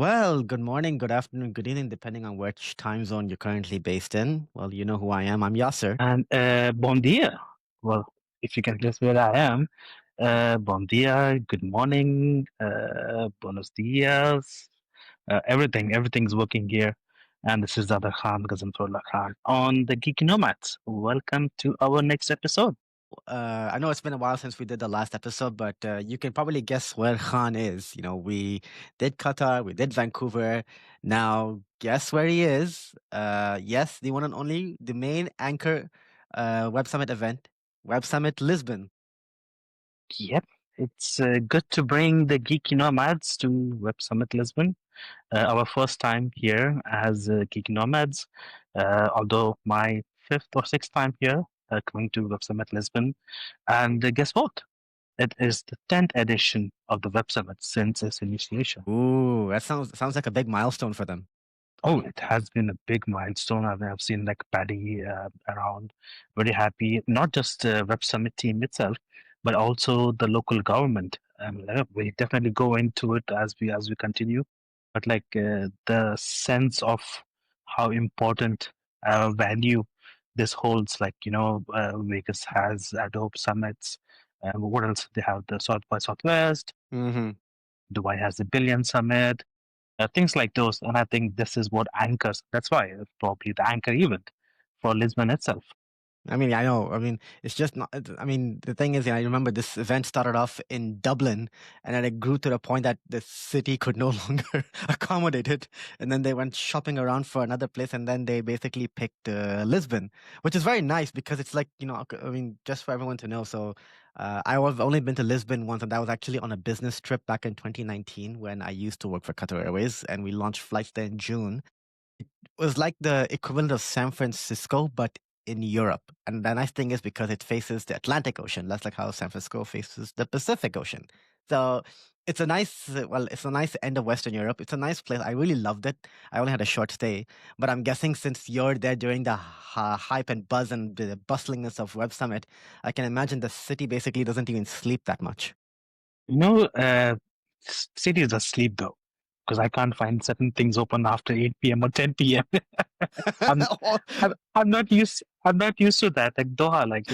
Well, good morning, good afternoon, good evening, depending on which time zone you're currently based in. Well, you know who I am. I'm Yasser. And Bom dia. Well, if you can guess where I am, bom dia, good morning, buenos dias, everything's working here. And this is the other Khan, Gazanfarulla Khan, on the Geeky Nomads. Welcome to our next episode. I know it's been a while since we did the last episode, but you can probably guess where Khan is. We did Qatar, we did Vancouver. Now, guess where he is? Yes, the one and only, the main anchor Web Summit event, Web Summit Lisbon. Yep, it's good to bring the Geeky Nomads to Web Summit Lisbon. Our first time here as Geeky Nomads, although my fifth or sixth time here coming to Web Summit Lisbon. And guess what? It is the 10th edition of the Web Summit since its initiation. Ooh, that sounds like a big milestone for them. Oh, it has been a big milestone. I've seen like Paddy around, very happy. Not just the Web Summit team itself, but also the local government. We definitely go into it as we continue, but like the sense of how important value this holds. Like Vegas has Adobe summits. What else? They have the South by Southwest. Mm-hmm. Dubai has the Billion Summit, things like those. And I think this is what anchors. That's why it's probably the anchor event for Lisbon itself. I mean, I know. I mean, it's just not. I mean, the thing is, I remember this event started off in Dublin, and then it grew to the point that the city could no longer accommodate it, and then they went shopping around for another place, and then they basically picked Lisbon, which is very nice because it's like I mean, just for everyone to know. So, I've only been to Lisbon once, and that was actually on a business trip back in 2019 when I used to work for Qatar Airways, and we launched flights there in June. Was like the equivalent of San Francisco, but in Europe. And the nice thing is because it faces the Atlantic Ocean. That's like how San Francisco faces the Pacific Ocean. So it's a nice end of Western Europe. It's a nice place. I really loved it. I only had a short stay, but I'm guessing since you're there during the hype and buzz and the bustlingness of Web Summit, I can imagine the city basically doesn't even sleep that much. You know, cities asleep though, because I can't find certain things open after 8 p.m. or 10 p.m. I'm, I'm not used to that. Like Doha, like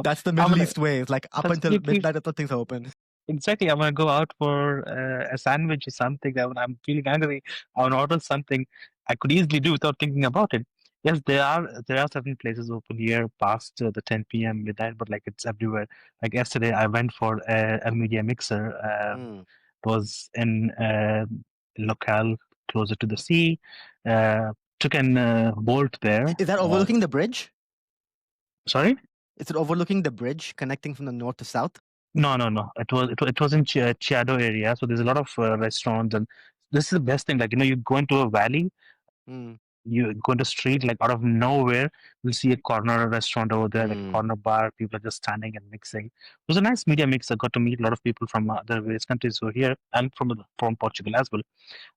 That's the I'm Middle gonna East way. It's like up that's until midnight, until things are open. exactly. I'm gonna go out for a sandwich or something. I'm feeling hungry. I want to order something. I could easily do without thinking about it. Yes, there are certain places open here past the 10 p.m. midnight, but like it's everywhere. Like yesterday, I went for a media mixer. Mm. It was in locale closer to the sea. Uh, Took an bolt there. Is that overlooking the bridge? Sorry. Is it overlooking the bridge connecting from the north to south? No, no, no. It was in Chiado area, so there's a lot of restaurants, and this is the best thing. Like you go into a valley, Mm. you go into street, like out of nowhere, you'll see a corner restaurant over there, like a Mm. corner bar. People are just standing and mixing. It was a nice media mix. I got to meet a lot of people from other various countries who are here, and from Portugal as well.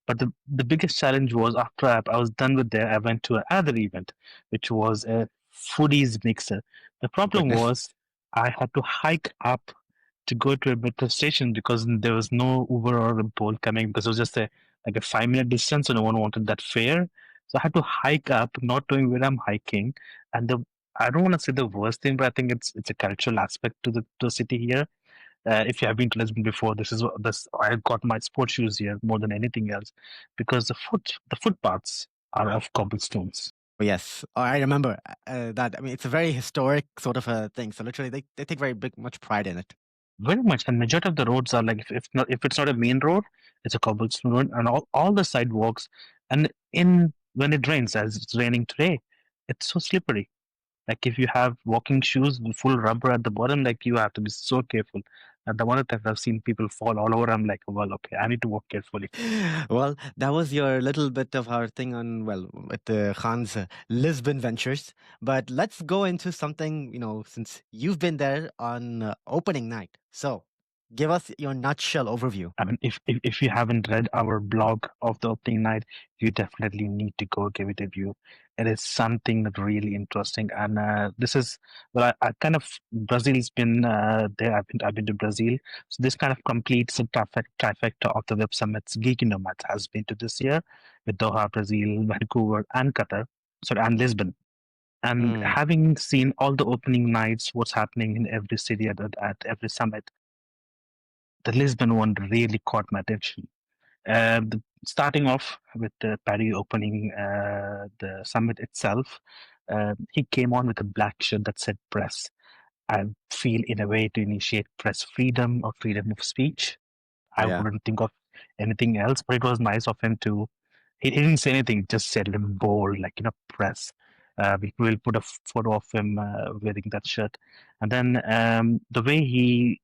But the biggest challenge was after I was done with there, I went to another event, which was a foodies mixer. The Oh, problem goodness. was I had to hike up to go to a metro station because there was no Uber or a Bolt coming because it was just like a 5 minute distance, so no one wanted that fare. So I had to hike up, not knowing where I'm hiking. And I don't want to say the worst thing, but I think it's a cultural aspect to the city here. If you have been to Lisbon before, this I got my sports shoes here more than anything else because the footpaths are of cobblestones. Oh, yes. Oh, I remember that. I mean, it's a very historic sort of a thing. So literally, they take very much pride in it. Very much, and majority of the roads are like if it's not a main road, it's a cobblestone road, and all the sidewalks. And in when it rains, as it's raining today, it's so slippery. Like if you have walking shoes with full rubber at the bottom, like you have to be so careful. And the one time I've seen people fall all over, I'm like, well, okay, I need to walk carefully. Well, that was your little bit of our thing on, well, with the Khan's Lisbon ventures. But let's go into something, since you've been there on opening night. So, Give us your nutshell overview. I mean, if you haven't read our blog of the opening night, you definitely need to go give it a view. It is something that really interesting, and this is well, I kind of Brazil's been there. I've been to Brazil, so this kind of completes the trifecta of the Web Summit's Geeky Nomads has been to this year with Doha, Brazil, Vancouver, and Qatar. Sorry, and Lisbon. And Hmm. having seen all the opening nights, what's happening in every city at every summit, the Lisbon one really caught my attention. Starting off with Paddy opening the summit itself, he came on with a black shirt that said press. I feel in a way to initiate press freedom or freedom of speech. I Yeah. wouldn't think of anything else, but it was nice of him to. He didn't say anything, just said it in bold, like, press. We will put a photo of him wearing that shirt. And then the way he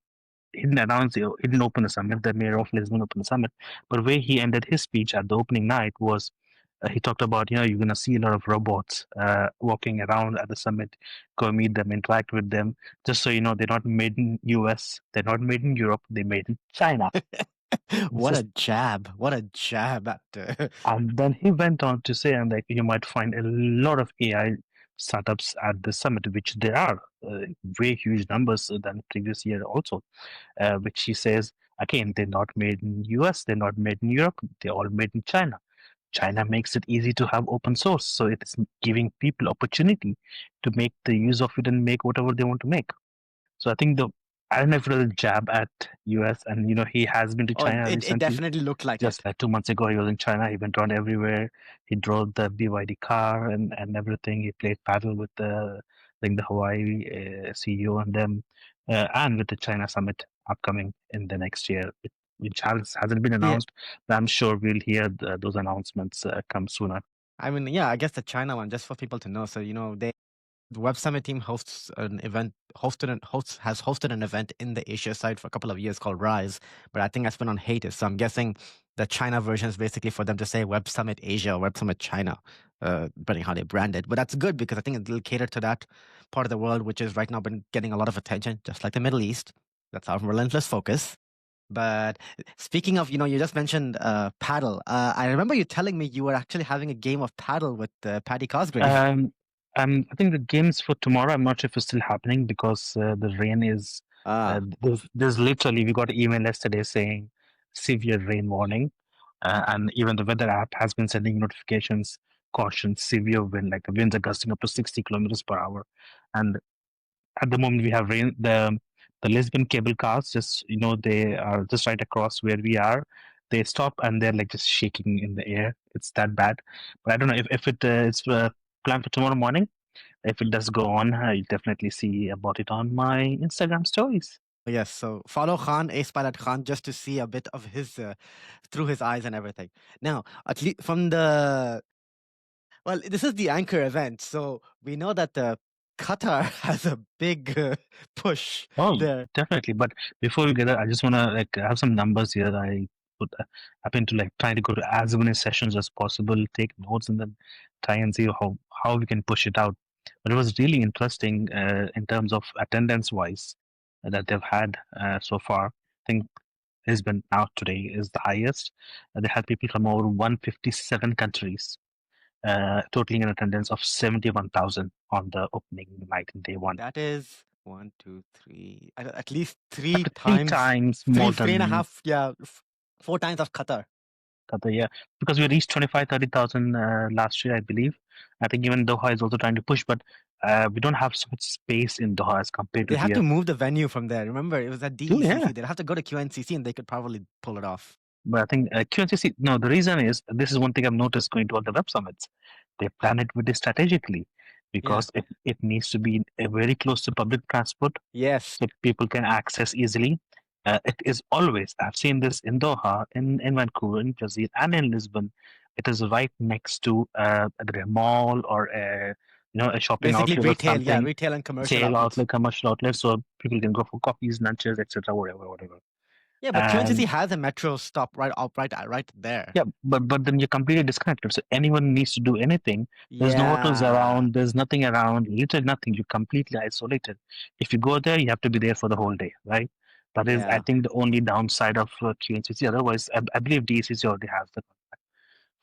didn't announce he didn't open the summit. The mayor of Lisbon opened the summit, but the way he ended his speech at the opening night was he talked about you're gonna see a lot of robots walking around at the summit. Go meet them, interact with them. Just so you know, they're not made in US, they're not made in Europe, they're made in China. This What is, a jab. What a jab at and then he went on to say, and like you might find a lot of AI startups at the summit, which there are way huge numbers than previous year also which she says again they're not made in US, they're not made in Europe, they're all made in China. China makes it easy to have open source, so it is giving people opportunity to make the use of it and make whatever they want to make. So I think the I don't know if it was a jab at US, and he has been to Oh, China it recently. definitely looked like Just it. 2 months ago, he was in China. He went around everywhere. He drove the BYD car and everything. He played paddle with the Hawaii CEO and them, and with the China summit upcoming in the next year, which hasn't been Yeah. announced, but I'm sure we'll hear those announcements come sooner. I mean, yeah, I guess the China one, just for people to know. So, the Web Summit team hosts an event, has hosted an event in the Asia side for a couple of years called Rise, but I think that's been on hiatus. So I'm guessing the China version is basically for them to say Web Summit Asia or Web Summit China, depending how they brand it. But that's good because I think it'll cater to that part of the world, which is right now been getting a lot of attention, just like the Middle East. That's our relentless focus. But speaking of, you just mentioned paddle. I remember you telling me you were actually having a game of paddle with Paddy Cosgrave. Um, I think the games for tomorrow, I'm not sure if it's still happening because the rain is. Ah, There's literally, we got an email yesterday saying severe rain warning, and even the weather app has been sending notifications, caution, severe wind, like the winds are gusting up to 60 kilometers per hour. And at the moment, we have rain. The Lisbon cable cars, just they are just right across where we are. They stop and they're like just shaking in the air. It's that bad. But I don't know if it's planned for tomorrow morning. If it does go on, you'll definitely see about it on my Instagram stories. yes. So follow Khan, Ace Pilot Khan, just to see a bit of his through his eyes and everything. Now, at least from this is the anchor event, so we know that the Qatar has a big push Oh, there. definitely. But before we get there, I just want to have some numbers here. Put, I've been to trying to go to as many sessions as possible, take notes, and then try and see how we can push it out. But it was really interesting in terms of attendance wise that they've had so far. I think Lisbon now today is the highest. They had people from over 157 countries, totaling an attendance of 71,000 on the opening night in day one. That is one, two, three, at least Up three to three times, times three, more three and a than half, yeah, 4 times of Qatar. Qatar, yeah, because we reached 25, 30,000 last year, I believe. I think even Doha is also trying to push, but we don't have so much space in Doha as compared to They have to here. move the venue from there. Remember, it was at Too, yeah. DECC. They'll have to go to QNCC and they could probably pull it off. But I think QNCC, no, the reason is this is one thing I've noticed going to all the web summits. They plan it very strategically Yeah. because it needs to be very close to public transport Yes. so people can access easily. It is always, I've seen this in Doha, in Vancouver, in Brazil, and in Lisbon. It is right next to either a mall or a shopping Basically outlet or retail. Yeah, something, retail and commercial sale outlets. outlet, commercial outlet, so people can go for coffees, lunches, etc., whatever, whatever. Yeah, but QNCC And has a metro stop right there. yeah, but then you're completely disconnected. So anyone needs to do anything. There's no hotels Yeah. around. There's nothing around. Literally nothing. You're completely isolated. If you go there, you have to be there for the whole day, right? That is, I Yeah. think, the only downside of QNCC. Otherwise, I believe DCC already has the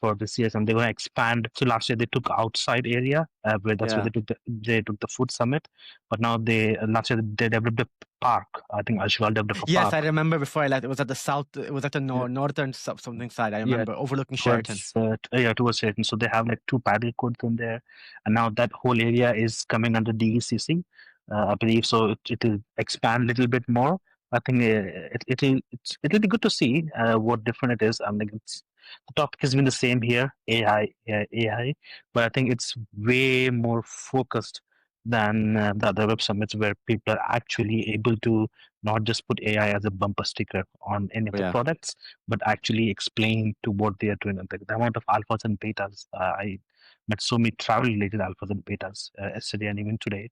for this year, and they're going to expand. So last year they took outside area, where that's where Yeah. they took the food summit. But now they last year they developed a park. I think Ashwal developed a Yes, park. I remember before I left. It was at the south. It was at the Yeah, northern something side. I yeah, remember overlooking Sheraton. towards yeah, towards Sheraton. So they have like two paddle courts in there, and now that whole area is coming under DECC, I believe. So it will expand a little bit more. I think it'll be good to see what different it is. I mean, the topic has been the same here, AI, but I think it's way more focused than the other web summits where people are actually able to not just put AI as a bumper sticker on any of the Yeah. products, but actually explain to what they are doing. And the amount of alphas and betas, I met so many travel related alphas and betas yesterday and even today.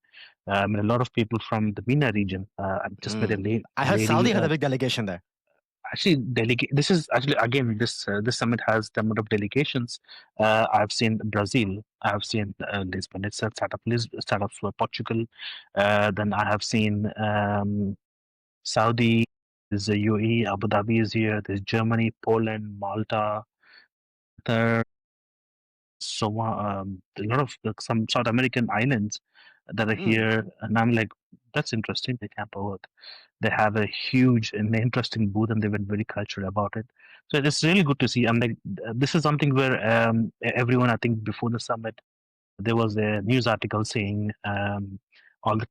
I mean, a lot of people from the MENA region. I just met a I heard lady. Saudi had a big delegation there. Actually, this is actually again this summit has the number of delegations. I've seen Brazil, I've seen Lisbon itself, startup for Portugal. Then I have seen Saudi, there's the UAE, Abu Dhabi is here, there's Germany, Poland, Malta, Qatar, so a lot of some South American islands that are Mm. here, and I'm like, that's interesting. They camp over. They have a huge and interesting booth, and they've been very cultural about it. So it's really good to see. I'm like, this is something where everyone, I think, before the summit there was a news article saying all the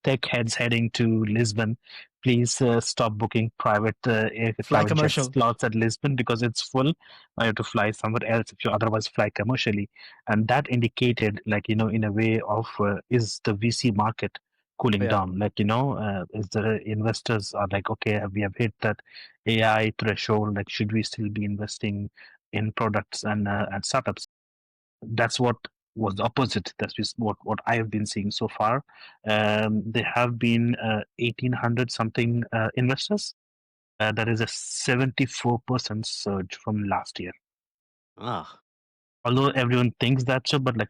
tech heads heading to Lisbon, please stop booking Fly private jet commercial. slots at Lisbon because it's full. You have to fly somewhere else if you otherwise fly commercially, and that indicated, like in a way of is the VC market cooling Yeah. down? Like is the investors are like, okay, we have hit that AI threshold. Like, should we still be investing in products and startups? That's what was the opposite. What I have been seeing so far. There have been 1,800 something investors. That is a 74% surge from last year. Ah. Although everyone thinks that's so, but I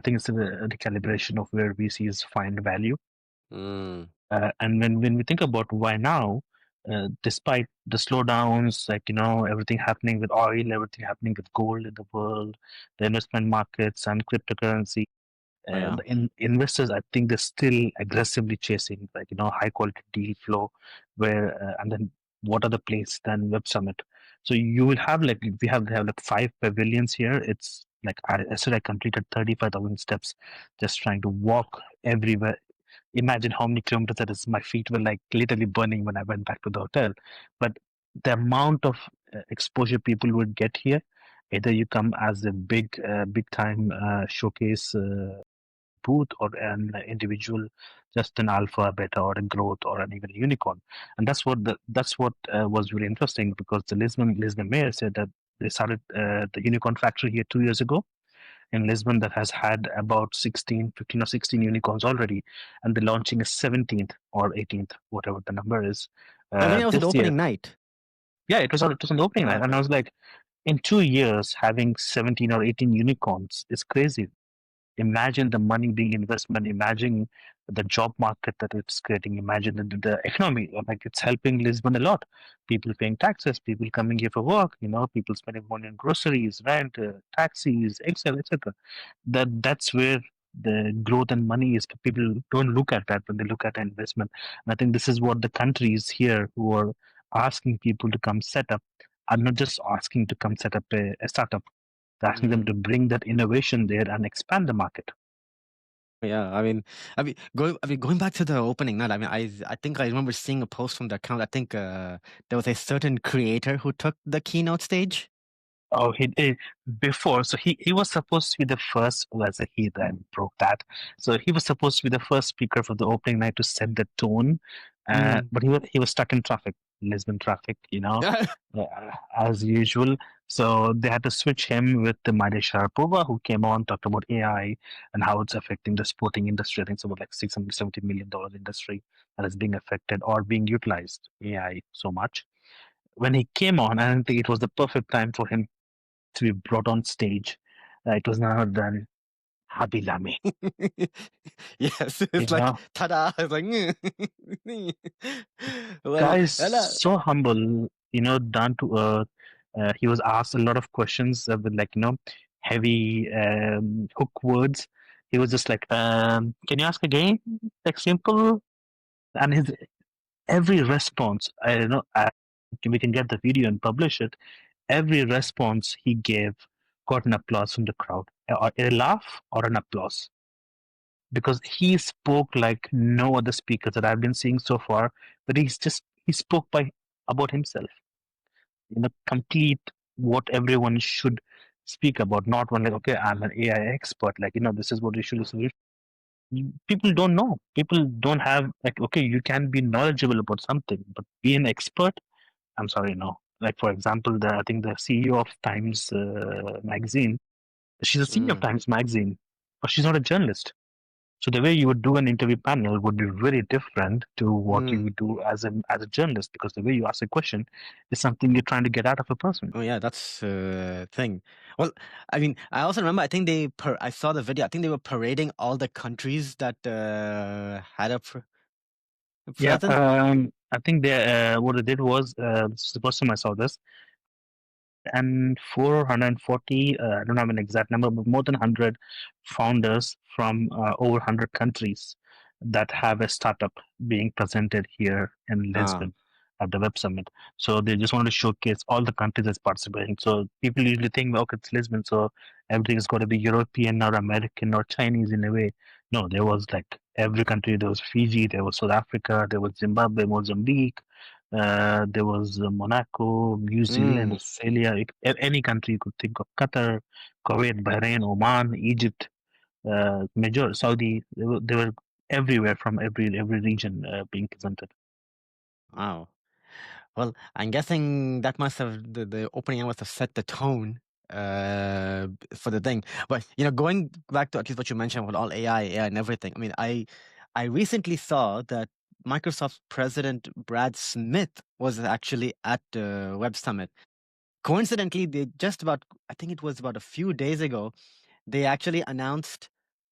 think it's a recalibration of where VCs find value. Mm. And when we think about why now, despite the slowdowns, like everything happening with oil, everything happening with gold in the world, the investment markets and cryptocurrency, Oh yeah. the investors, I think they're still aggressively chasing high quality deal flow. And then what other place than Web Summit? So you will have like they have like 5 pavilions here. It's like I said, I completed 35,000 steps just trying to walk everywhere. Imagine how many kilometers that is. My feet were like literally burning when I went back to the hotel. But the amount of exposure people would get here, either you come as a big time showcase booth or an individual, just an alpha, beta, or a growth, or an even a unicorn. And that's what was really interesting because the Lisbon mayor said that they started the unicorn factory here 2 years ago in Lisbon that has had about 16, 15 or 16 unicorns already, and they're launching a 17th or 18th, whatever the number is, I think that was an this year. opening night. Yeah, it was on the opening Oh, night, and I okay. was like, in 2 years having 17 or 18 unicorns is crazy. Imagine the money being investment. Imagine the job market that it's creating. Imagine the economy. Like, it's helping Lisbon a lot. People paying taxes, people coming here for work, people spending money on groceries, rent, taxis, etc., etc. That's where the growth and money is. People don't look at that when they look at investment. And I think this is what the countries here who are asking people to come set up are not just asking to come set up a startup. They're asking them Mm. to bring that innovation there and expand the market. Yeah, going back to the opening night. I think I remember seeing a post from the account. I think there was a certain creator who took the keynote stage. Oh, he did before. So he was supposed to be the first. Well, he then broke that. So he was supposed to be the first speaker for the opening night to set the tone. Mm. But he was stuck in traffic, Lisbon traffic, as usual. So they had to switch him with the Maria Sharapova, who came on, talked about AI and how it's affecting the sporting industry. I think it's about like $670 million industry that is being affected or being utilized AI so much. When he came on, I think it was the perfect time for him to be brought on stage. It was none other than Habilami. Yes, it's You like know, ta-da. It's like well, guy is hello. so humble. Down to earth. He was asked a lot of questions with like heavy hook words. He was just like, "Can you ask again?" Like simple, and his every response. I don't know. We can get the video and publish it. Every response he gave got an applause from the crowd, or a laugh or an applause, because he spoke like no other speaker that I've been seeing so far. But he spoke by about himself, complete what everyone should speak about. Not one like, okay, I'm an AI expert, like this is what you should do. People don't know. People don't have like, okay, you can be knowledgeable about something, but be an expert. I'm sorry, no. Like for example, I think the CEO of Times magazine. She's a CEO of Mm, Times magazine, but she's not a journalist. So the way you would do an interview panel would be very different to what you mm. would do as a journalist, because the way you ask a question is something you're trying to get out of a person. Oh yeah, that's thing. Well, I mean, I also remember. I think I saw the video. I think they were parading all the countries that had a Yeah, presence. I think they what they did was this is the first time I saw this, and 440, I don't have an exact number, but more than 100 founders from over 100 countries that have a startup being presented here in Ah, Lisbon at the Web Summit. So they just wanted to showcase all the countries that's participating. So people usually think, okay, it's Lisbon, so everything's got to be European or American or Chinese in a way. No, there was like every country. There was Fiji, there was South Africa, there was Zimbabwe, Mozambique, there was Monaco, New Zealand, mm, Australia, any country you could think of. Qatar, Kuwait, Bahrain, Oman, Egypt, major Saudi. They were everywhere from every region being presented. wow. Well, I'm guessing that must have the opening must have set the tone for the thing. But going back to at least what you mentioned with all AI and everything. I mean, I recently saw that Microsoft President Brad Smith was actually at Web Summit. Coincidentally, they just about I think it was about a few days ago they actually announced,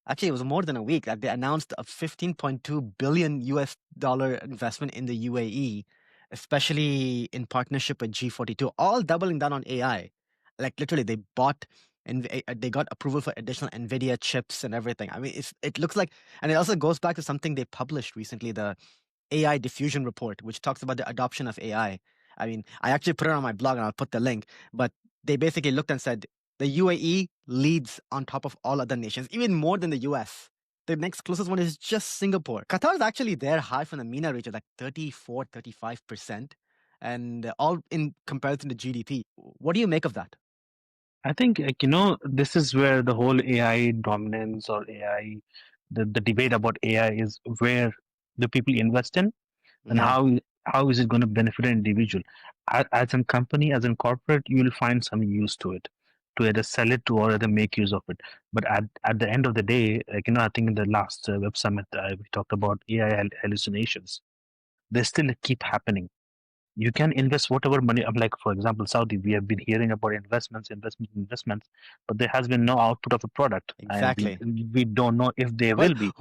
actually, it was more than a week that they announced a 15.2 billion US dollar investment in the UAE, especially in partnership with G42, all doubling down on AI. Like literally, they bought and they got approval for additional NVIDIA chips and everything. I mean, it looks like, and it also goes back to something they published recently, the AI diffusion report, which talks about the adoption of AI. I mean, I actually put it on my blog and I'll put the link, but they basically looked and said the UAE leads on top of all other nations, even more than the US. The next closest one is just Singapore. Qatar is actually there high from the MENA region, like 34, 35%, and all in comparison to GDP. What do you make of that? I think like, this is where the whole AI dominance or AI, the debate about AI is where the people invest in, and Yeah, how is it going to benefit an individual. As a company, as a corporate, you'll find some use to it, to either sell it to or either make use of it. But at the end of the day, like I think in the last Web Summit we talked about AI hallucinations. They still keep happening. You can invest whatever money. Like for example, Saudi, we have been hearing about investments, but there has been no output of a product, and exactly. we don't know if there Well, will be.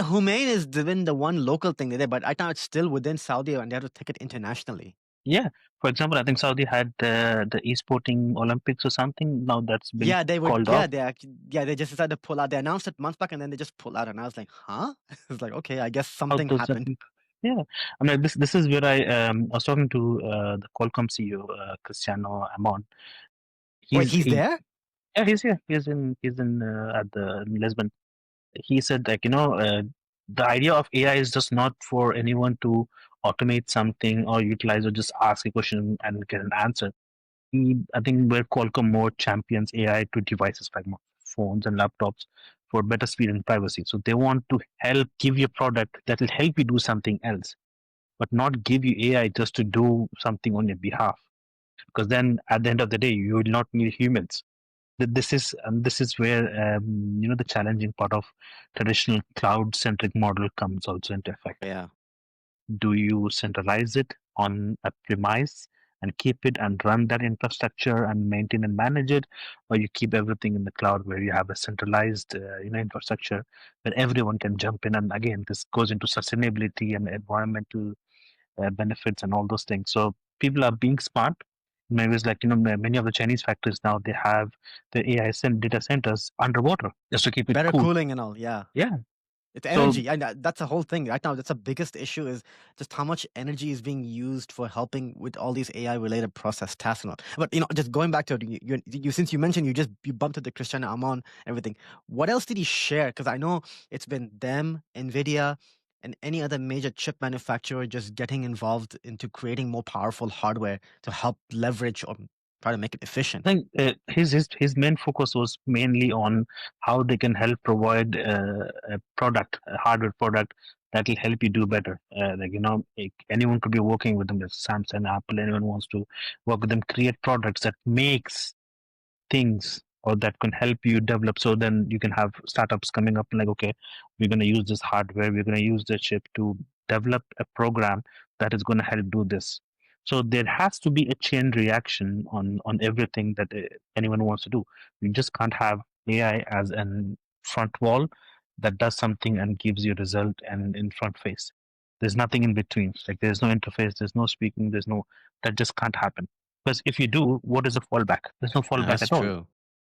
Humain is doing the one local thing they did, but I thought it's still within Saudi and they have to take it internationally. Yeah, for example, I think Saudi had the esporting Olympics or something. Now that's been Yeah, they were. called Yeah, off. they actually. Yeah, they just decided to pull out. They announced it months back, and then they just pull out. And I was like, "Huh?" It's like, okay, I guess How something does that? happened. Yeah, I mean, this is where I was talking to the Qualcomm CEO Cristiano Amon. Wait, He's he's he, there? yeah, he's here. He's in at the in Lisbon. He said like the idea of AI is just not for anyone to automate something or utilize or just ask a question and get an answer. I think where Qualcomm more champions AI to devices like phones and laptops for better speed and privacy. So they want to help give you a product that will help you do something else, but not give you AI just to do something on your behalf. Because then at the end of the day, you will not need humans. This is where the challenging part of traditional cloud centric model comes also into effect. Yeah. Do you centralize it on a premise and keep it and run that infrastructure and maintain and manage it, or you keep everything in the cloud where you have a centralized infrastructure where everyone can jump in. And again, this goes into sustainability and environmental benefits and all those things. So people are being smart. Maybe it's like many of the Chinese factories now they have the data centers underwater just to keep it Better cool. cooling and all. Yeah. Yeah. It's So energy, and that's the whole thing right now. That's the biggest issue is just how much energy is being used for helping with all these AI related process tasks and all. But just going back to it, since you mentioned you bumped into Cristiano Amon, everything. What else did he share? Because I know it's been them, Nvidia, and any other major chip manufacturer just getting involved into creating more powerful hardware to help leverage or try to make it efficient. I think his main focus was mainly on how they can help provide a hardware product that will help you do better. Anyone could be working with them, like Samsung, Apple, anyone wants to work with them, create products that makes things or that can help you develop. So then you can have startups coming up like, okay, we're going to use this hardware, we're going to use the chip to develop a program that is going to help do this. So there has to be a chain reaction on everything that anyone wants to do. You just can't have AI as an front wall that does something and gives you a result and in front face. There's nothing in between. Like there's no interface, there's no speaking, there's no, that just can't happen. Because if you do, what is the fallback? There's no Yeah, fallback that's at all. true.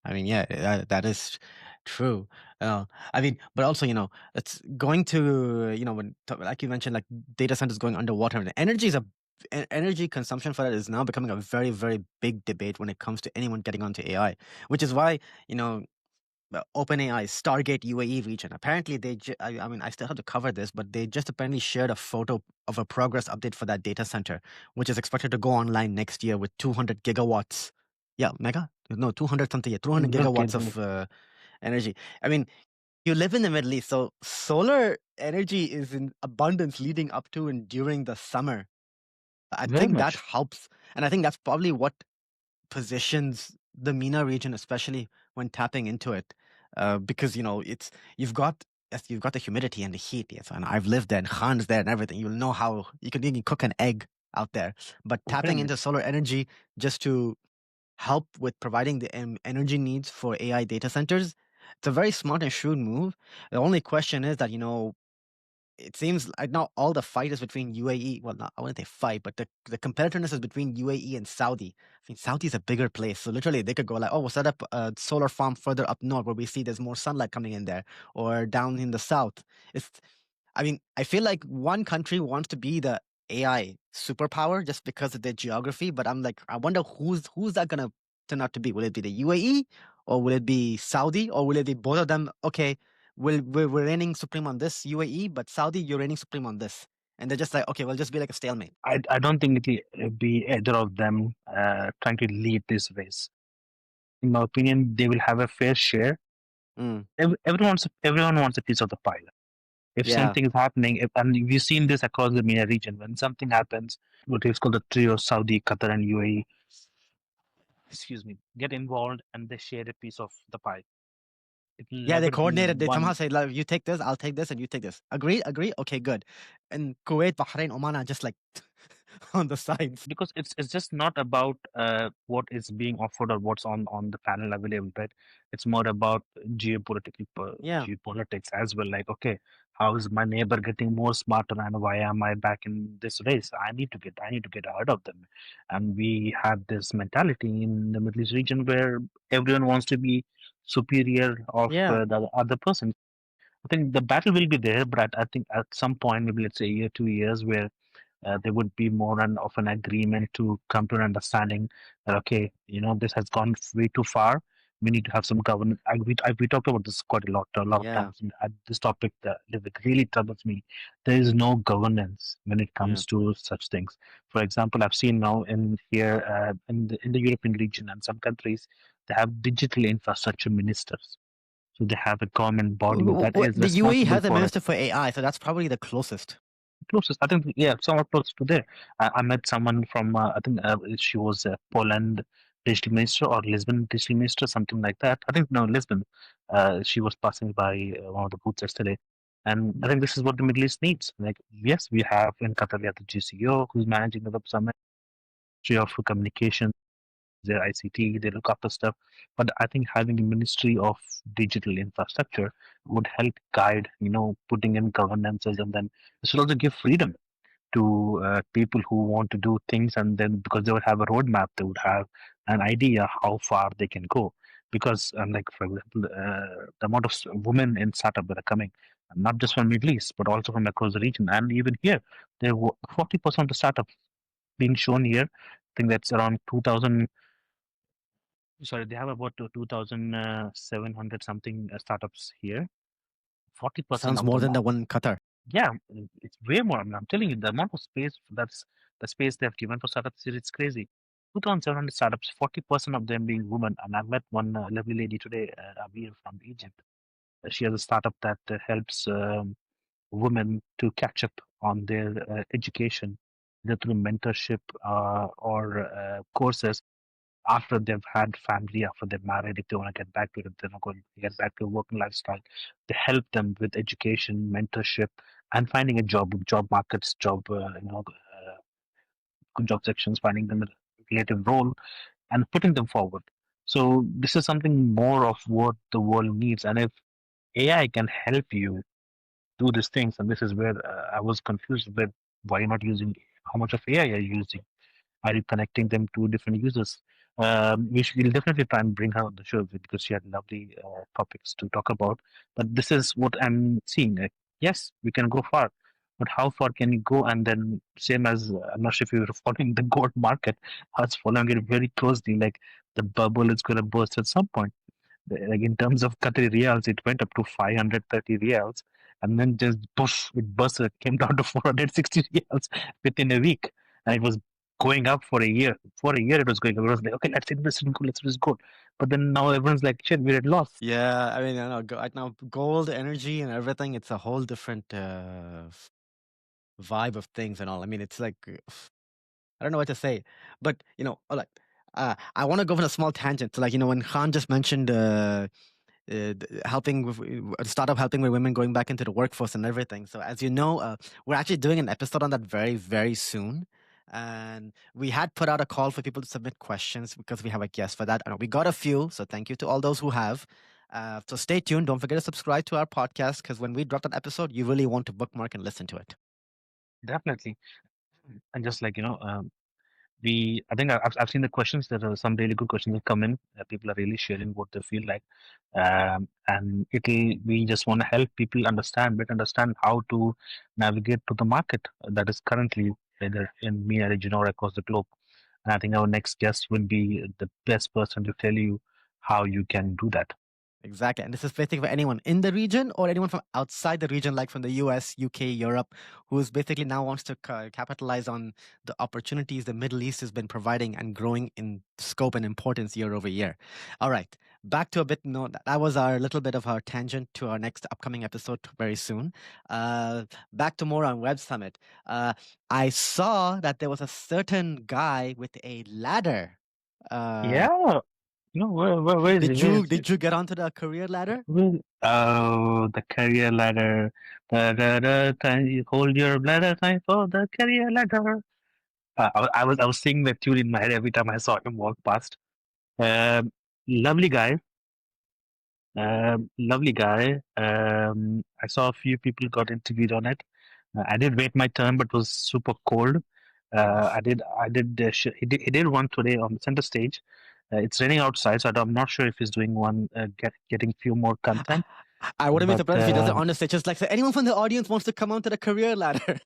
I mean, yeah, that is true. I mean, but also, it's going to, like you mentioned, like data centers going underwater. And energy consumption for that is now becoming a very, very big debate when it comes to anyone getting onto AI, which is why, OpenAI Stargate UAE region. Apparently, I mean, I still have to cover this, but they just apparently shared a photo of a progress update for that data center, which is expected to go online next year with 200 gigawatts. Yeah, mega? No, 200 something. Yeah, 200 Okay. gigawatts of energy. I mean, you live in the Middle East, so solar energy is in abundance leading up to and during the summer. I Very think that much. helps. And I think that's probably what positions the MENA region, especially when tapping into it, because it's you've got yes, you've got the humidity and the heat. Yes, and I've lived there, and Khan's there, and everything. You'll know how you can even cook an egg out there. But Very tapping into much. solar energy just to help with providing the energy needs for AI data centers, it's a very smart and shrewd move. The only question is that it seems like now all the fight is between UAE. Well, not I wouldn't say fight, but the competitiveness is between UAE and Saudi. I think Saudi's a bigger place, so literally they could go like, oh, we'll set up a solar farm further up north where we see there's more sunlight coming in there, or down in the south. It's, I mean, I feel like one country wants to be the AI superpower just because of their geography, but I'm like, I wonder who's that gonna turn out to be? Will it be the UAE, or will it be Saudi, or will it be both of them? Okay, we're reigning supreme on this UAE, but Saudi, you're reigning supreme on this. And they're just like, okay, we'll just be like a stalemate. I don't think it'll be either of them trying to lead this race. In my opinion, they will have a fair share. Mm, Everyone wants a piece of the pie. If yeah. something is happening, and we've seen this across the MENA region, when something happens, what is called the trio, Saudi, Qatar, and UAE, excuse me, get involved and they share a piece of the pie. It will Yeah, they never be coordinated. They somehow one. say, like, you take this, I'll take this, and you take this. Agree? Agree? Okay, good. And Kuwait, Bahrain, Oman are just like on the sides. Because it's just not about what is being offered or what's on the panel available, right? It's more about Yeah, geopolitics as well. Like, okay, how is my neighbor getting more smarter, and why am I back in this race? I need to get ahead of them. And we have this mentality in the Middle East region where everyone wants to be superior of yeah, the other person. I think the battle will be there, but I think at some point, maybe let's say a year, 2 years, where there would be more of an agreement to come to an understanding that, okay, this has gone way too far. We need to have some governance. We talked about this quite a lot of yeah, times. And this topic that really troubles me. There is no governance when it yeah, comes to such things. For example, I've seen now in here in the European region and some countries they have digital infrastructure ministers. So they have a government body that is The UAE responsible has a for it. minister for AI, so that's probably the closest. Closest, I think, yeah, somewhat close to there. I met someone from, I think she was Poland digital minister or Lisbon digital minister, something like that. I think, no, Lisbon. She was passing by one of the booths yesterday. And I think this is what the Middle East needs. Like, yes, we have in Qatar, we have the GCO who's managing the Web Summit. Ministry of Communication, their ICT, they look after stuff. But I think having a Ministry of Digital Infrastructure would help guide, putting in governances, and then it should also give freedom to people who want to do things, and then because they would have a roadmap, they would have an idea how far they can go. Because, like for example, the amount of women in startup that are coming, not just from Middle East, but also from across the region, and even here, there were 40% of the startups being shown here. I think that's around 2,000. Sorry, they have about 2,700 something startups here. 40% Sounds of more them. than the one in Qatar. Yeah, it's way more. I mean, I'm telling you, the amount of space that's the space they've given for startups, it's crazy. 2,700 startups, 40% of them being women. And I met one lovely lady today, Abir from Egypt. She has a startup that helps women to catch up on their education, either through mentorship or courses after they've had family, after they're married, if they want to get back to it, if they're not going to get back to a working lifestyle, they help them with education, mentorship, and finding a job markets, good job sections, finding them a relative role and putting them forward. So this is something more of what the world needs. And if AI can help you do these things, and this is where I was confused with why you're not using, how much of AI are you using? Are you connecting them to different users? We'll definitely try and bring her on the show because she had lovely topics to talk about. But this is what I'm seeing. Like, yes, we can go far, but how far can you go? And then, same as I'm not sure if you're following the gold market, I was following it very closely. Like the bubble is going to burst at some point. Like in terms of Qatari riyals, it went up to 530 riyals, and then just poof, it burst. It came down to 460 riyals within a week, and it was going up for a year. For a year, it was going up. It was like, okay, let's invest in gold, let's invest in gold. But then now everyone's like, shit, we're at loss. Yeah, I mean, I know, right now, gold, energy, and everything, it's a whole different vibe of things and all. I mean, it's like, I don't know what to say, but, like, I want to go on a small tangent. So, like, when Khan just mentioned helping with a startup helping with women going back into the workforce and everything. So as you know, we're actually doing an episode on that very, very soon. And we had put out a call for people to submit questions because we have a guest for that. And we got a few. So thank you to all those who have. So stay tuned. Don't forget to subscribe to our podcast because when we drop that episode, you really want to bookmark and listen to it. Definitely. And just like, I think I've seen the questions. There are some really good questions that come in. People are really sharing what they feel like, and we just want to help people better understand how to navigate to the market that is currently either in MENA region or across the globe. And I think our next guest will be the best person to tell you how you can do that. Exactly. And this is basically for anyone in the region or anyone from outside the region, like from the US, UK, Europe, who's basically now wants to capitalize on the opportunities the Middle East has been providing and growing in scope and importance year over year. All right. Back to a bit, no, that was our little bit of our tangent to our next upcoming episode very soon. Back to more on Web Summit. I saw that there was a certain guy with a ladder. Yeah, where is Did it? Where you is it? did you get onto the career ladder? Oh, the career ladder. Time, hold your bladder time for the career ladder. I was singing that tune in my head every time I saw him walk past. Um, lovely guy. Lovely guy. I saw a few people got interviewed on it. I did wait my turn, but it was super cold. Oh. He did one today on the center stage. It's raining outside, so I'm not sure if he's doing one, getting few more I, content. I wouldn't be But surprised if he does it on the stage. Just like, so anyone from the audience wants to come onto the career ladder.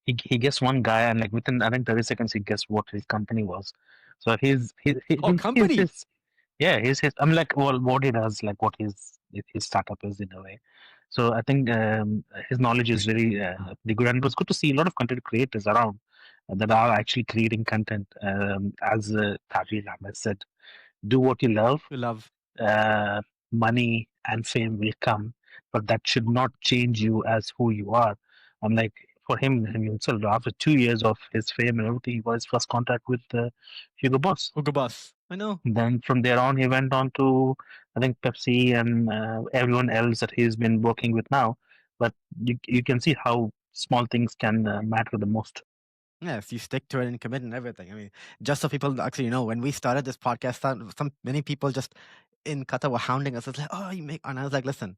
he guessed one guy, and like within I think 30 seconds he guessed what his company was. So Oh, he's company. his yeah he's his I'm like, well, what he does, like what his startup is in a way. So I think his knowledge is very pretty good, and it was good to see a lot of content creators around that are actually creating content. As Tajir Ahmed said, do what you love, We love. uh, money and fame will come, but that should not change you as who you are. I'm like, for him himself, after 2 years of his fame and everything, he got his first contract with Hugo Boss. Hugo Boss. I know. Then from there on, he went on to, I think, Pepsi and everyone else that he's been working with now. But you can see how small things can matter the most. Yes, you stick to it and commit and everything. I mean, just so people actually know, when we started this podcast, many people just in Qatar were hounding us. It's like, oh, you make, and I was like, listen,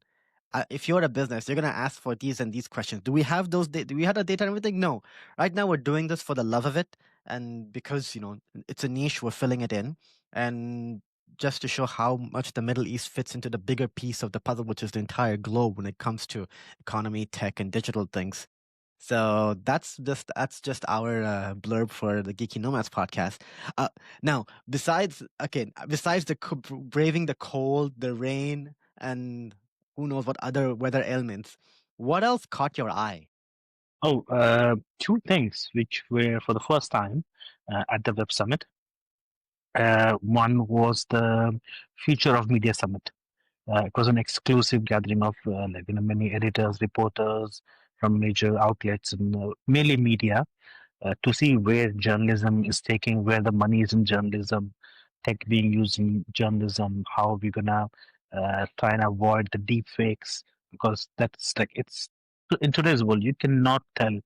if you're a business, you're gonna ask for these and these questions. Do we have those? Do we have the data and everything? No. Right now, we're doing this for the love of it, and because it's a niche, we're filling it in, and just to show how much the Middle East fits into the bigger piece of the puzzle, which is the entire globe when it comes to economy, tech, and digital things. So that's just our blurb for the Geeky Nomads podcast. Uh, Now, besides braving the cold, the rain, and who knows what other weather ailments, what else caught your eye? Oh, two things which were for the first time at the Web Summit. One was the Future of Media Summit. It was an exclusive gathering of many editors, reporters from major outlets and mainly media to see where journalism is taking, where the money is in journalism, tech being used in journalism, how we're gonna try and avoid the deep fakes because that's like it's in today's world you cannot tell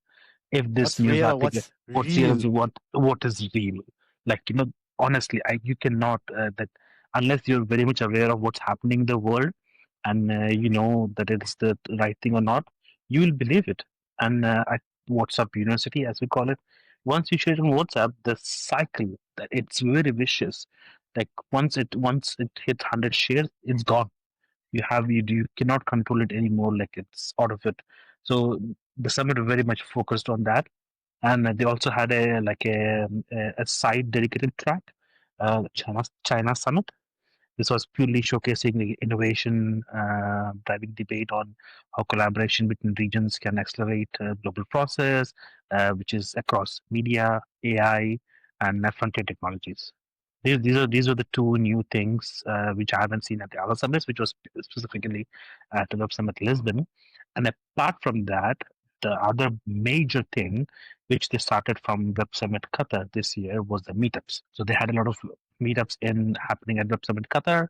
if this What's news real or article what's what's real real? what is real like honestly you cannot that unless you're very much aware of what's happening in the world and you know that it's the right thing or not you will believe it and at WhatsApp University as we call it once you share it on WhatsApp the cycle that it's very vicious like once it hits 100 shares it's gone you cannot control it anymore like it's out of it so the summit very much focused on that and they also had a side dedicated track China Summit. This was purely showcasing the innovation, driving debate on how collaboration between regions can accelerate global process, which is across media, AI, and frontier technologies. These are the two new things which I haven't seen at the other summits, which was specifically at the Web Summit Lisbon. And apart from that, the other major thing which they started from Web Summit Qatar this year was the meetups. So they had a lot of meetups in happening at Web Summit Qatar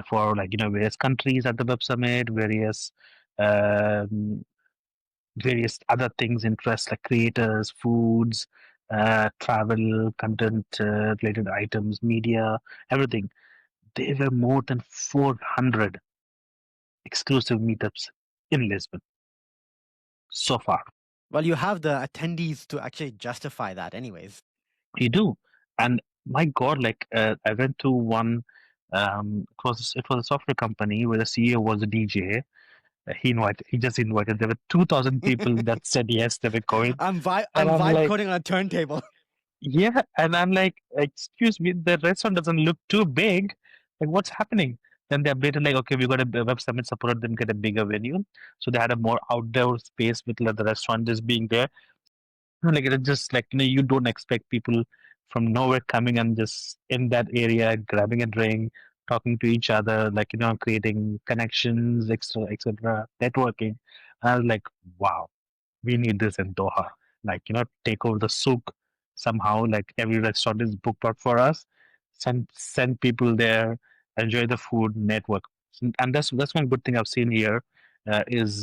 for various countries at the Web Summit, um, various other things, interests like creators, foods, travel, content related items, media, everything. There were more than 400 exclusive meetups in Lisbon so far. Well, you have the attendees to actually justify that, anyways. You do, and my God, I went to one. It was a software company where the CEO was a DJ. He just invited. There were 2,000 people that said yes, they were going, and I'm I'm vibe like, coding on a turntable. yeah, and I'm like, excuse me, the restaurant doesn't look too big. Like, what's happening? Then they updated like, okay, we got a Web Summit supported them get a bigger venue, so they had a more outdoor space with the restaurant just being there. Like it's just like you don't expect people from nowhere coming and just in that area grabbing a drink, talking to each other, creating connections, etc., networking. And I was like, wow, we need this in Doha. Take over the souk somehow. Like every restaurant is booked out for us. Send people there, enjoy the food, network. And that's one good thing I've seen here is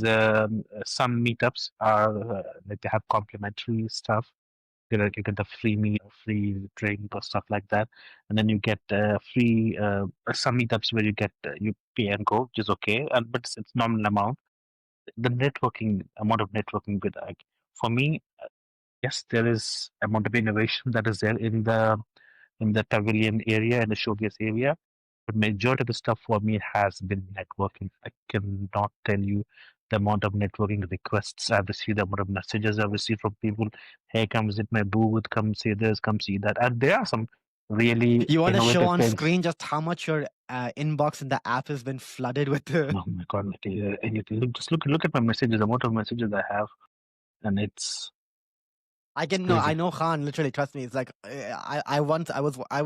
some meetups are like they have complimentary stuff. You get the free meal, free drink, or stuff like that, and then you get free some meetups where you pay and go, which is okay, and but it's nominal amount the networking amount of networking with for me yes there is amount of innovation that is there in the pavilion area and the showcase area but majority of the stuff for me has been networking. I cannot tell you the amount of networking requests I've received, the amount of messages I've received from people. Hey, come visit my booth, come see this, come see that. And there are some really You want to show innovative on things. screen just how much your inbox in the app has been flooded with the. Oh my god, just look at my messages, the amount of messages I have, and I it's can no, I crazy. know Khan. Literally, trust me. It's like I've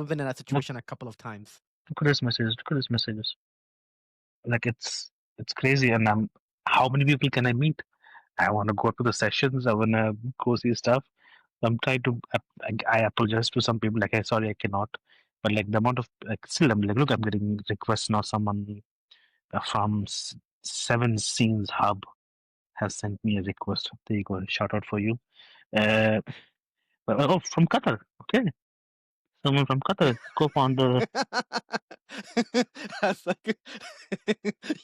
been in that situation a couple of times. Look at his messages. Look at his messages. Like it's crazy. And how many people can I meet? I want to go to the sessions. I want to go see stuff. I'm trying to. I apologize to some people. Like, I sorry, I cannot. But like the amount of like, still, I'm like, look, I'm getting requests now. Someone from Seven Scenes Hub has sent me a request. There you go. Shout out for you. Uh, Oh, from Qatar. Okay, someone from Qatar, co-founder. That's like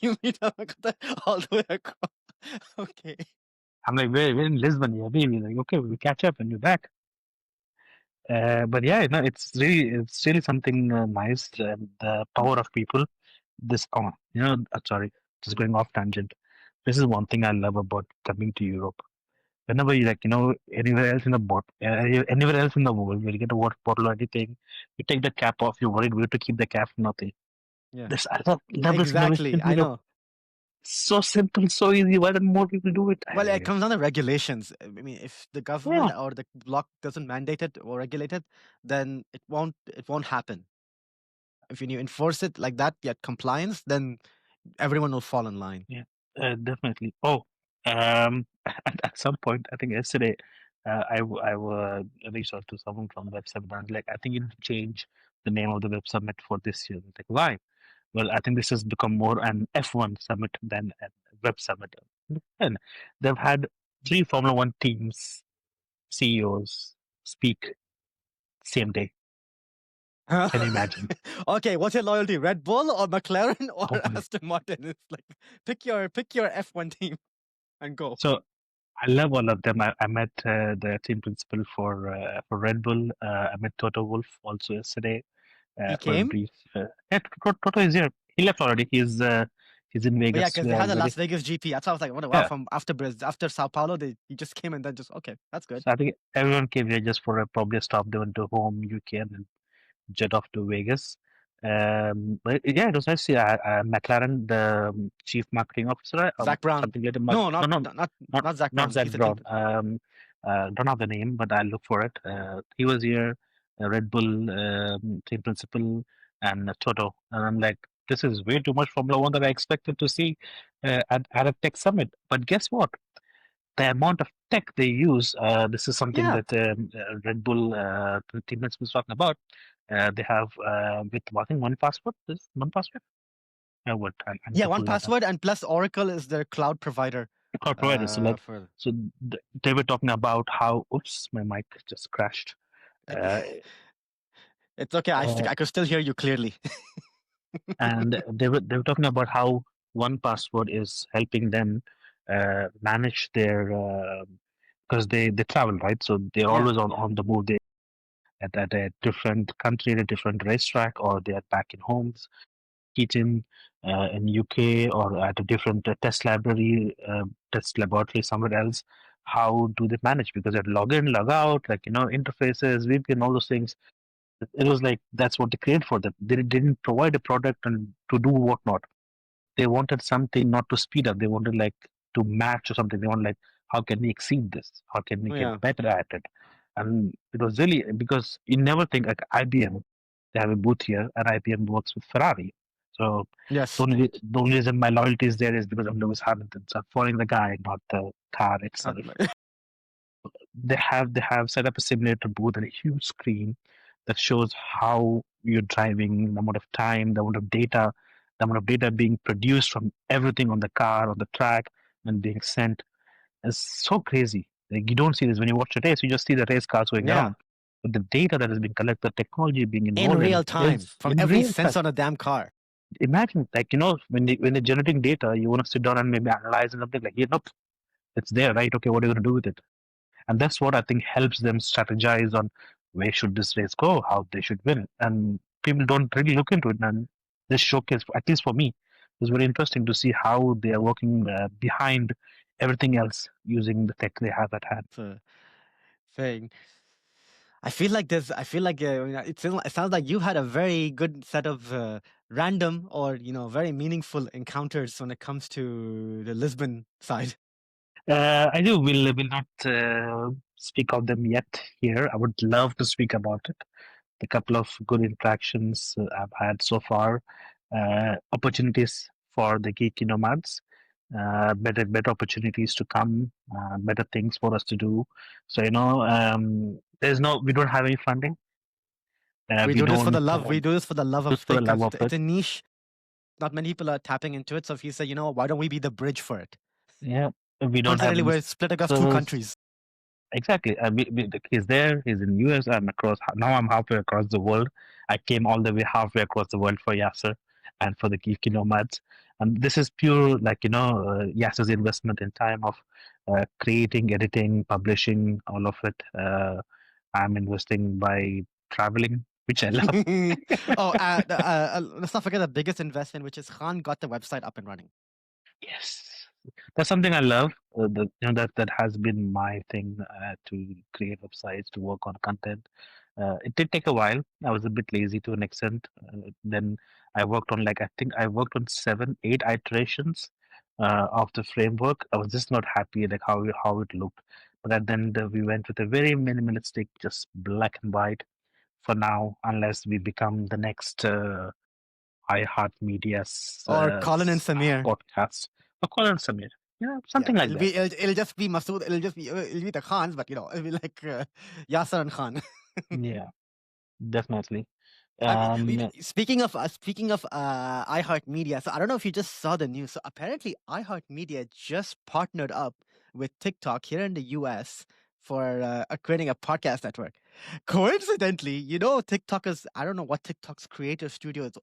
you meet up all the way across. Okay. I'm like, we're in Lisbon, yeah, baby. Like, okay, we'll catch up when you're back. But yeah, no, it's really something nice. The power of people. This, oh, sorry, just going off tangent. This is one thing I love about coming to Europe. Whenever you like, anywhere else in the anywhere else in the world, where you get a water bottle or anything, you take the cap off. You're worried where to keep the cap. Nothing. Yeah. This I love this innovation Exactly. in I Europe. know. So simple, so easy. Why don't more people do it? Well, it comes down to regulations. I mean, if the Yeah, government or the bloc doesn't mandate it or regulate it, then it won't happen. If you enforce it like that, yet compliance, then everyone will fall in line. yeah, definitely. Oh, at some point, I think yesterday, I reached out to someone from Web Summit and like, I think you need to change the name of the Web Summit for this year. Like, why? Well, I think this has become more an F1 summit than a Web Summit. And they've had three Formula One teams, CEOs speak same day. Can you imagine? Okay, what's your loyalty? Red Bull or McLaren or Oh my. Aston Martin? It's like pick your F1 team and go. So I love all of them. I met the team principal for Red Bull. I met Toto Wolff also yesterday He for a came? brief. Yeah, Toto is here. He left already. He's in Oh yeah, Vegas. because We they are had the already. Las Vegas GP. That's why I was like, what wow, Yeah. from after Sao Paulo, he just came and then just okay, that's good. So I think everyone came here just for probably a stop. They went to home, UK, and then jet off to Vegas. But yeah, it was nice to see McLaren, the chief marketing officer, Zach Brown. something like that. No, No, not no, not not not not Zach not Brown. Zach He's a team. Brown. Don't have the name, but I'll look for it. He was here, Red Bull team principal, and Toto, and I'm like, this is way too much Formula One that I expected to see at a tech summit. But guess what? The amount of tech they use, this is something Yeah. that Red Bull teammates was talking about. They have with I think one password. This one password. What I need Yeah, to one pull that up. password and plus Oracle is their cloud provider. Cloud provider. So like, For so they were talking about how. Oops, my mic just crashed. Uh, it's okay. uh, I could still hear you clearly. and they were talking about how one password is helping them manage their because they travel, right, so they're Yeah. always on the move. They at a different country, at a different racetrack, or they are back in homes, kitchen in UK, or at a different test laboratory somewhere else. How do they manage? Because they log in, log out, like interfaces, VPN, all those things. It was like that's what they created for them. They didn't provide a product and to do whatnot. They wanted something not to speed up. They wanted like to match or something. They want like how can we exceed this? How can we get Yeah. better at it? And it was really because you never think like IBM. They have a booth here, and IBM works with Ferrari. So Yes. the only reason my loyalty is there is because of Lewis Hamilton. So I'm following the guy, not the car itself. They have set up a simulator booth and a huge screen that shows how you're driving, the amount of time, the amount of data being produced from everything on the car, on the track, and being sent. It's so crazy. Like you don't see this when you watch a race, you just see the race cars going Yeah. around. But the data that is being collected, the technology being In involved in real it time is from in every real time. sensor on a damn car. Imagine, like, when they're generating data, you want to sit down and maybe analyze and something like, yeah, nope, it's there, right? Okay, what are you going to do with it? And that's what I think helps them strategize on where should this race go, how they should win. And people don't really look into it. And this showcase, at least for me, was very interesting to see how they are working behind everything else using the tech they have at hand. So, thing. I feel like it sounds like you've had a very good set of random or very meaningful encounters when it comes to the Lisbon side. I do. Will not speak of them yet here. I would love to speak about it. The couple of good interactions I've had so far, opportunities for the geeky nomads, better opportunities to come, better things for us to do. So we don't have any funding. We We do this for the don't love. We do this for the love of just for thing the love because of it's it. a niche. Not many people are tapping into it. So if you say, why don't we be the bridge for it? Yeah, we don't have Coincidentally, any we're split across two sponsors. countries. exactly. He's there. He's in US. I'm across. Now I'm halfway across the world. I came all the way halfway across the world for Yasser and for the Geeky Nomads. And this is pure, like, Yasser's investment in time of creating, editing, publishing, all of it. I'm investing by traveling, which I love. Oh, let's not forget the biggest investment, which is Khan got the website up and running. Yes, that's something I love. That has been my thing, to create websites, to work on content. It did take a while. I was a bit lazy to an extent. Then I worked on, like, I think I worked on 7, 8 iterations of the framework. I was just not happy, like, how it looked. But then we went with a very minimalistic, just black and white for now, unless we become the next iHeartMedia's Or Colin and Samir. podcast. Or Colin Samir. Yeah, Yeah, something like it'll that. be it'll just be Masood. It'll be the Khans, but it'll be like Yasser and Khan. Yeah, definitely. Speaking of iHeartMedia, so I don't know if you just saw the news. So apparently, iHeartMedia just partnered up with TikTok here in the US for creating a podcast network. Coincidentally, TikTok is, I don't know what TikTok's creative studio is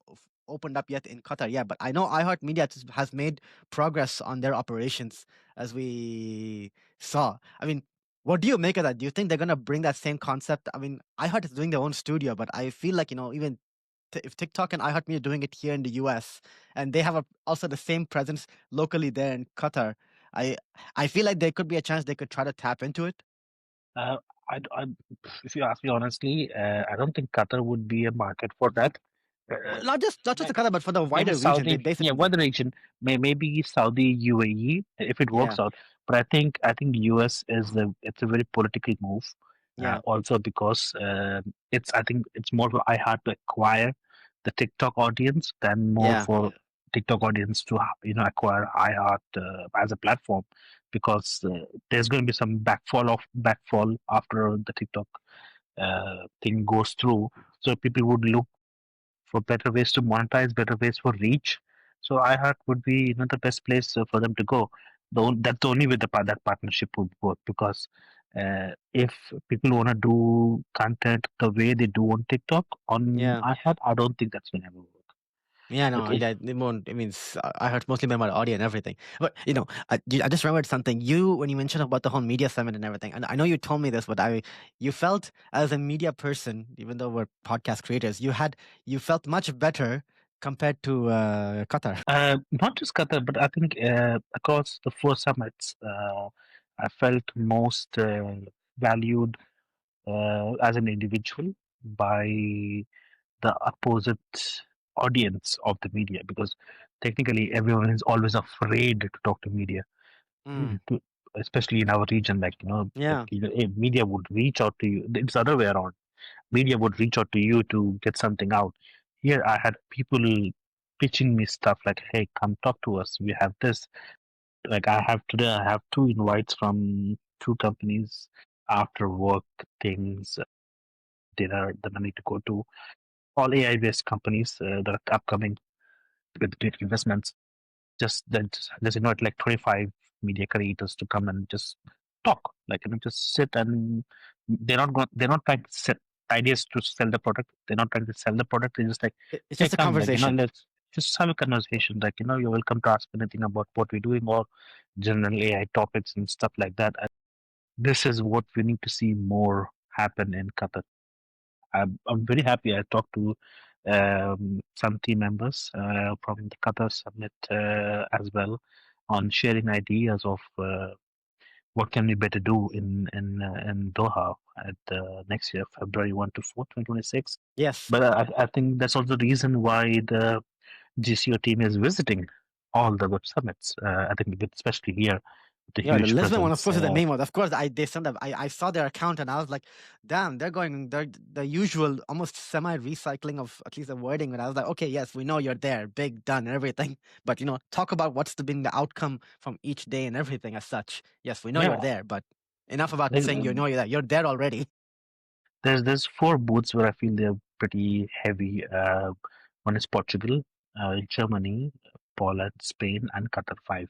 opened up yet in Qatar. Yeah, but I know iHeartMedia has made progress on their operations as we saw. I mean, what do you make of that? Do you think they're gonna bring that same concept? I mean, iHeart is doing their own studio, but I feel like even if TikTok and iHeartMedia are doing it here in the US, and they have also the same presence locally there in Qatar, I I feel like there could be a chance they could try to tap into it. uh, I, if you ask me honestly, I don't think Qatar would be a market for that. Well, Uh, not just the Qatar, but for the Maybe wider region. They Saudi, based it yeah, in there. one region, maybe Saudi, UAE, if it Yeah, works out. But I think US it's a very political move, yeah, also because it's I think it's more for iHeart to acquire the TikTok audience than more yeah. for TikTok audience to acquire iHeart as a platform, because there's going to be some backfall after the TikTok thing goes through. So people would look for better ways to monetize, better ways for reach. So iHeart would be the best place for them to go. That's the only way that partnership would work, because if people want to do content the way they do on TikTok on Yeah. iHeart, I don't think that's going to ever work. Yeah, Like no, if yeah, it won't. I mean, I heard mostly about audio and everything. But I just remembered something. When you mentioned about the whole media summit and everything, and I know you told me this, but you felt as a media person, even though we're podcast creators, you felt much better compared to Qatar. not just Qatar, but I think across the 4 summits, I felt most valued as an individual by the opposite audience of the media, because technically everyone is always afraid to talk to media. Mm, To- especially in our region, yeah, media would reach out to you. It's the other way around. Media would reach out to you to get something out. Here I had people pitching me stuff like, hey, come talk to us, we have this. Like, I have 2 invites from 2 companies, after work things, dinner that I need to go to, all AI based companies that are upcoming with great investments. Just then, just invite like 25 media creators to come and just talk, like, just sit, and they're not trying to set ideas to sell the product. They're not trying to sell the product. They're just like, it's hey, just a come, like, conversation. let's just have a conversation. Like, you're welcome to ask anything about what we're doing, or general AI topics and stuff like that. And this is what we need to see more happen in Qatar. I'm very happy. I talked to some team members from the Qatar Summit as well, on sharing ideas of what can we better do in Doha at next year, February 1 to 4, 2026. Yes. But I think that's also the reason why the GCO team is visiting all the web summits. I think especially here, the Yeah, the huge Lisbon one, of presence. course, is the main one. Of course, they sent up. I saw their account and I was like, damn, they're going the usual, almost semi recycling of at least the wording. And I was like, okay, yes, we know you're there, big, done, and everything. But talk about what's been the outcome from each day and everything as such. Yes, we know you're Yeah, there, but enough about like, saying you know you're there. You're there already. there's 4 booths where I feel they're pretty heavy. One is Portugal, Germany, Poland, Spain, and Qatar 5.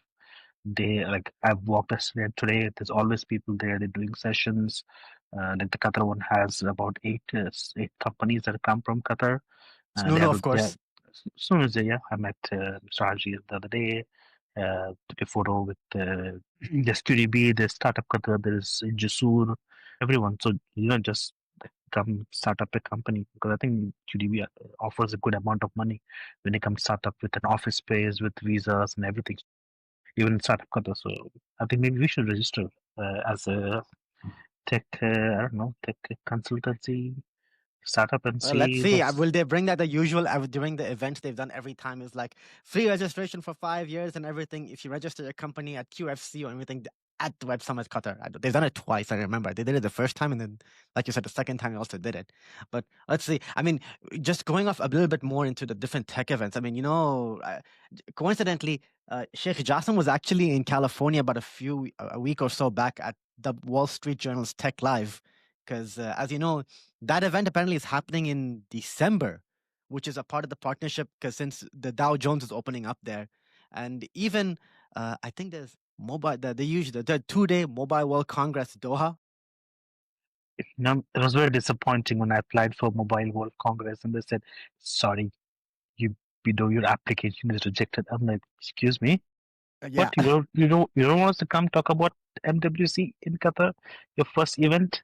They like I've walked yesterday and today. There's always people there. They're doing sessions. Like the Qatar one has about eight companies that come from Qatar. They No, have of they have, course. as soon as they, yeah, I met Mr. Haji the other day. Took a photo with there's QDB, there's Startup Qatar, there's Jasur, everyone. So just come start up a company because I think QDB offers a good amount of money when you come start up with an office space, with visas and everything. Even Startup Qatar. So I think maybe we should register as a tech, I don't know, tech consultancy startup and Well, let's see see. what's. Will they bring that the usual during the events they've done every time is like free registration for 5 years and everything if you register your company at QFC or anything at the Web Summit Qatar. They've done it twice. I remember they did it the first time and then, like you said, the second time they also did it. But let's see. I mean, just going off a little bit more into the different tech events. I mean, coincidentally, Sheikh Jassim was actually in California about a week or so back at the Wall Street Journal's Tech Live. Because as you know, that event apparently is happening in December, which is a part of the partnership because since the Dow Jones is opening up there. And even I think there's mobile they use the 2-day Mobile World Congress Doha. It was very disappointing when I applied for Mobile World Congress and they said, "Sorry, you your application is rejected." I'm like, "Excuse me, what? Yeah. You don't want us to come talk about MWC in Qatar, your first event?"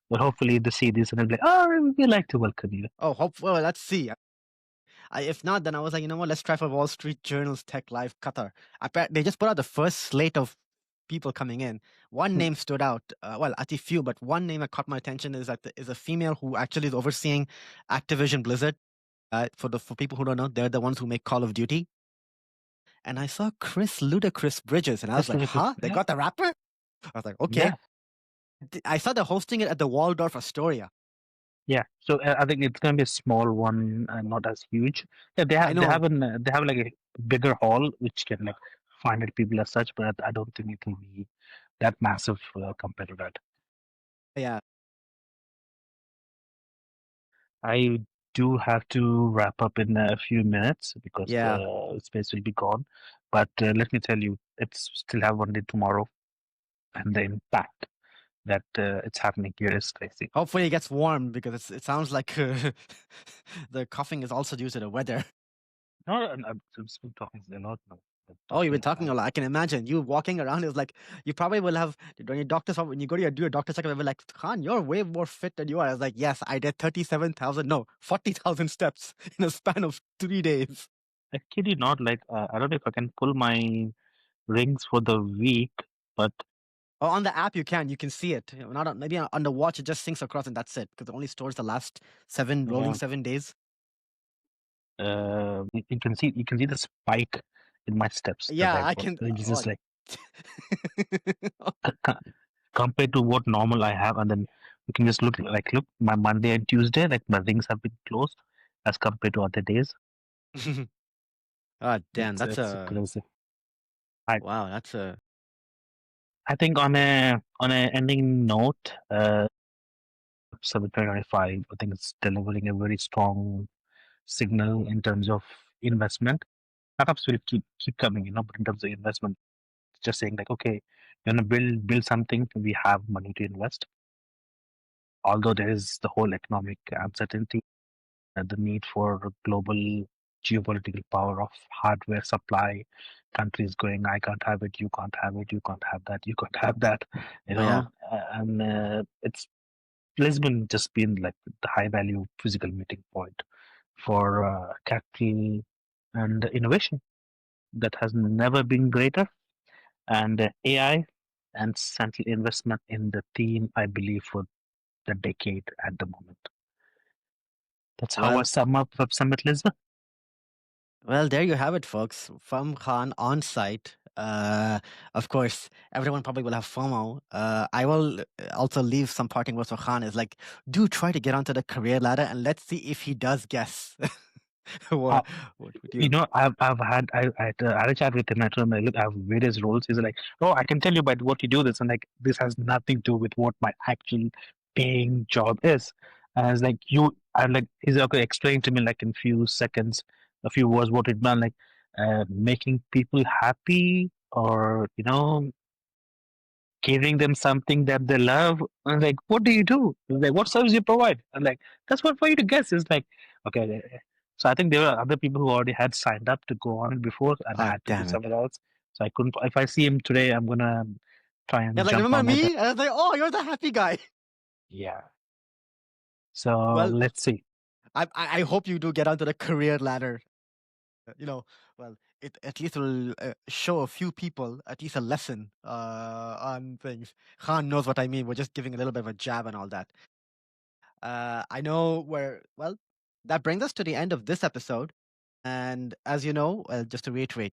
But hopefully they see this and they'll be like, "Oh, we like to welcome you." Oh, hopefully, well, let's see. If not, then I was like, you know what? Let's try for Wall Street Journal's Tech Live Qatar. They just put out the first slate of people coming in. One Hmm. name stood out. Well, at a few, but one name that caught my attention is is a female who actually is overseeing Activision Blizzard. For people who don't know, they're the ones who make Call of Duty. And I saw Chris Ludacris Bridges, and I was Just like, like, huh? They yeah, got the rapper? I was like, okay. yeah, I saw they're hosting it at the Waldorf Astoria. yeah. So I think it's gonna be a small one, not as huge. Yeah, I know. they have like a bigger hall which can like 500 people as such, but I don't think it will be that massive compared to that. Yeah. I do have to wrap up in a few minutes because Yeah. the space will be gone. But let me tell you, it's still have one day tomorrow, and the impact that it's happening here is crazy. Hopefully it gets warm because it sounds like the coughing is also due to the weather. No, I'm still talking a lot now. I'm Oh, you've been talking. talking a lot. I can imagine you walking around is like you probably will have when your doctor's when you go to do your doctor checkup, they'll be like, Khan, you're way more fit than you are. I was like, yes, I did 37,000, no, 40,000 steps in a span of 3 days. I kid you not. Like I don't know if I can pull my rings for the week, but Oh, on the app you can see it. Not maybe on the watch it just syncs across and that's it because it only stores the last rolling yeah, 7 days. you can see the spike in my steps that Yeah, I've I got. can. It's just like Oh, compared to what normal I have, and then you can just look my Monday and Tuesday, like my rings have been closed as compared to other days. oh damn, that's It's a crazy. I wow. That's a I think on a ending note, Summit 2025, I think it's delivering a very strong signal in terms of investment. Startups will keep coming, but in terms of investment, it's just saying like, okay, you're gonna build something, we have money to invest. Although there is the whole economic uncertainty, the need for global geopolitical power of hardware supply, countries going, I can't have it, you can't have it, you can't have that, you can't have that, oh yeah. and it's Lisbon just been like the high value physical meeting point for capital and innovation that has never been greater. And AI and central investment in the theme, I believe, for the decade at the moment. That's how I Well, sum up Web Summit Lisbon. well, there you have it, folks. From Khan on site. Of course, everyone probably will have FOMO. I will also leave some parting words for Khan. Is like, do try to get onto the career ladder, and let's see if he does guess. Uh, what, what would you? I had a chat with him. I told him, like, look, I have various roles. He's like, oh, I can tell you by what you do this, and like this has nothing to do with what my actual paying job is. And I was like, I'm like, he's like, okay, explain to me like in few seconds, a few words what it meant, like making people happy. or giving them something that they love. And like, what do you do? Like, what service you provide? And like, that's what for you to guess. It's like, okay. So I think there were other people who already had signed up to go on it before, and I Oh, had to be damn it. somewhere else. So I couldn't. If I see him today, I'm gonna try Yeah, and like, jump remember on it. me? I was like, oh, you're the happy guy. Yeah. So Well, let's see. I hope you do get onto the career ladder. Well, it at least will show a few people at least a lesson on things. Khan knows what I mean. We're just giving a little bit of a jab and all that. I know where. Well, that brings us to the end of this episode. And as you know, just to reiterate,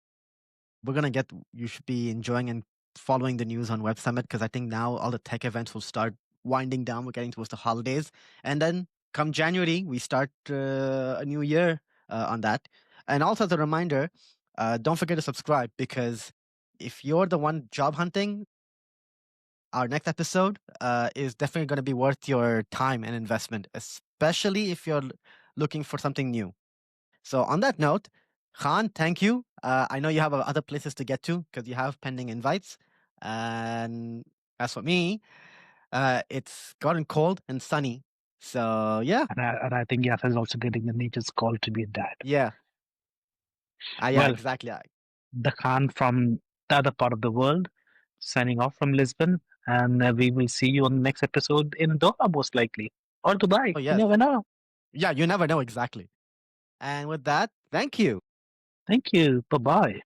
we're gonna get. You should be enjoying and following the news on Web Summit because I think now all the tech events will start winding down. We're getting towards the holidays, and then come January we start a new year on that. And also as a reminder, don't forget to subscribe because if you're the one job hunting, our next episode is definitely going to be worth your time and investment, especially if you're looking for something new. So on that note, Khan, thank you. I know you have other places to get to because you have pending invites. And as for me, it's gotten cold and sunny. So yeah, And I think Yasser is also getting the nature's call to be a dad. yeah, yeah, Well, exactly. the Khan from the other part of the world, signing off from Lisbon, and we will see you on the next episode in Doha, most likely, or Dubai. Oh You yes, never know. yeah, you never know exactly. And with that, thank you. Thank you. Bye bye.